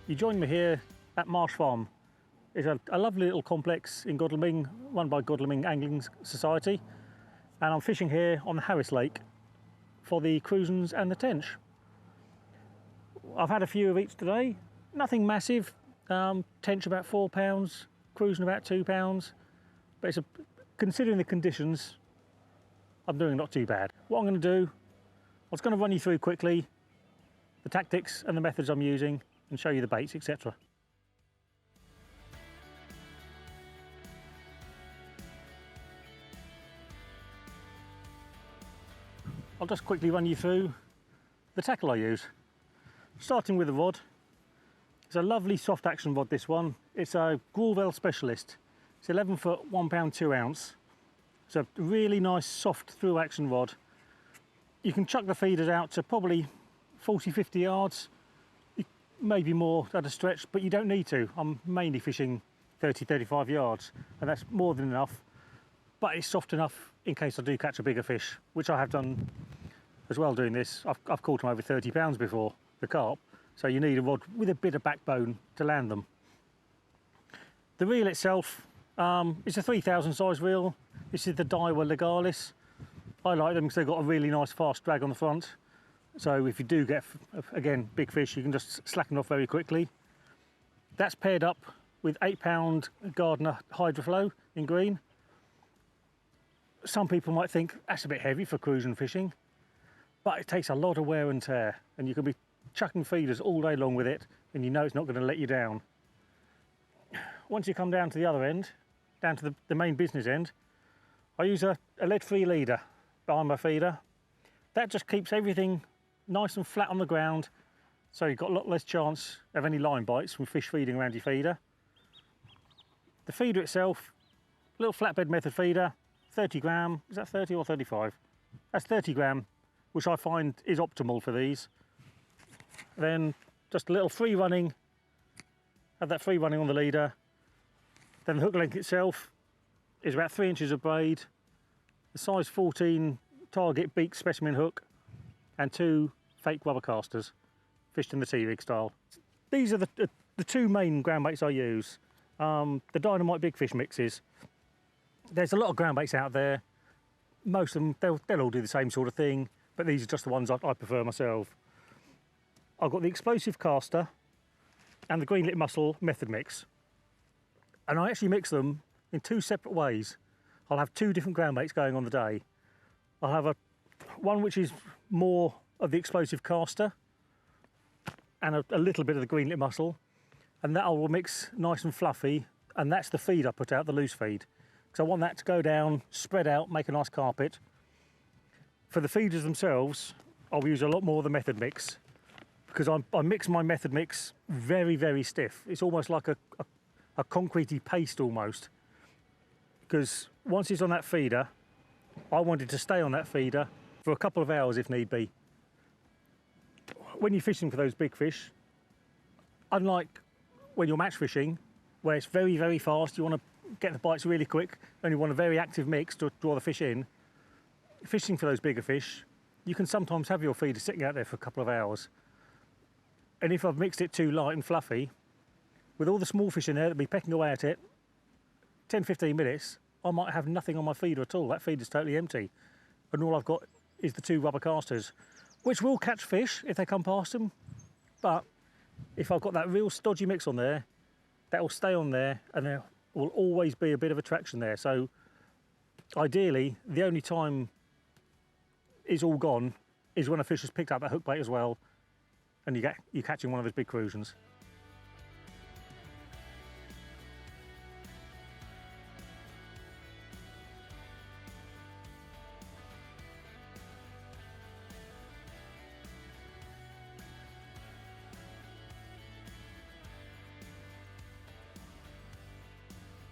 You join me here at Marsh Farm. It's a lovely little complex in Godalming, run by Godalming Angling Society, and I'm fishing here on the Harris Lake for the crucians and the tench. I've had a few of each today, nothing massive. Tench about 4 pounds, crucian about 2 pounds, but considering the conditions, I'm doing not too bad. What I'm going to do, I was going to run you through quickly the tactics and the methods I'm using and show you the baits, etc. I'll just quickly run you through the tackle I use. Starting with the rod. It's a lovely soft action rod, this one. It's a Godalming Specialist. It's 11 foot, 1 pound 2 ounce. It's a really nice soft through action rod. You can chuck the feeders out to probably 40-50 yards, maybe more at a stretch, but you don't need to. I'm mainly fishing 30-35 yards, and that's more than enough. But it's soft enough in case I do catch a bigger fish, which I have done as well doing this. I've caught them over 30 pounds before, the carp, so you need a rod with a bit of backbone to land them. The reel itself, it's a 3000 size reel. This is the Daiwa Legalis. I like them because they've got a really nice fast drag on the front. So if you do get, again, big fish, you can just slacken off very quickly. That's paired up with 8 pound Gardner Hydroflow in green. Some people might think that's a bit heavy for crucian fishing, but it takes a lot of wear and tear, and you can be chucking feeders all day long with it, and you know it's not going to let you down. Once you come down to the other end, down to the main business end, I use a lead-free leader behind my feeder. That just keeps everything nice and flat on the ground, so you've got a lot less chance of any line bites from fish feeding around your feeder. The feeder itself, little flatbed method feeder, 30 gram, is that 30 or 35? That's 30 gram, which I find is optimal for these. Then just a little free running, have that free running on the leader. Then the hook length itself is about 3 inches of braid, the size 14 target beak specimen hook, and 2 fake rubber casters, fished in the T-rig style. These are the two main ground baits I use. The Dynamite Big Fish mixes. There's a lot of ground baits out there. Most of them, they'll all do the same sort of thing, but these are just the ones I prefer myself. I've got the Explosive Caster and the Green Lit Mussel method mix. And I actually mix them in 2 separate ways. I'll have 2 different ground baits going on the day. I'll have one which is more of the Explosive Caster and a little bit of the Green Lit Mussel, and that I will mix nice and fluffy, and that's the feed I put out, the loose feed. Because I want that to go down, spread out, make a nice carpet. For the feeders themselves, I'll use a lot more of the method mix, because I mix my method mix very, very stiff. It's almost like a concretey paste almost. Because once it's on that feeder, I want it to stay on that feeder for a couple of hours if need be. When you're fishing for those big fish, unlike when you're match fishing, where it's very, very fast, you want to get the bites really quick, and you want a very active mix to draw the fish in. Fishing for those bigger fish, you can sometimes have your feeder sitting out there for a couple of hours. And if I've mixed it too light and fluffy, with all the small fish in there that'll be pecking away at it, 10-15 minutes, I might have nothing on my feeder at all. That feeder's totally empty. And all I've got is the 2 rubber casters, which will catch fish if they come past them. But if I've got that real stodgy mix on there, that will stay on there, and there will always be a bit of attraction there. So ideally, the only time it's all gone is when a fish has picked up that hook bait as well, and you're catching one of those big crucians.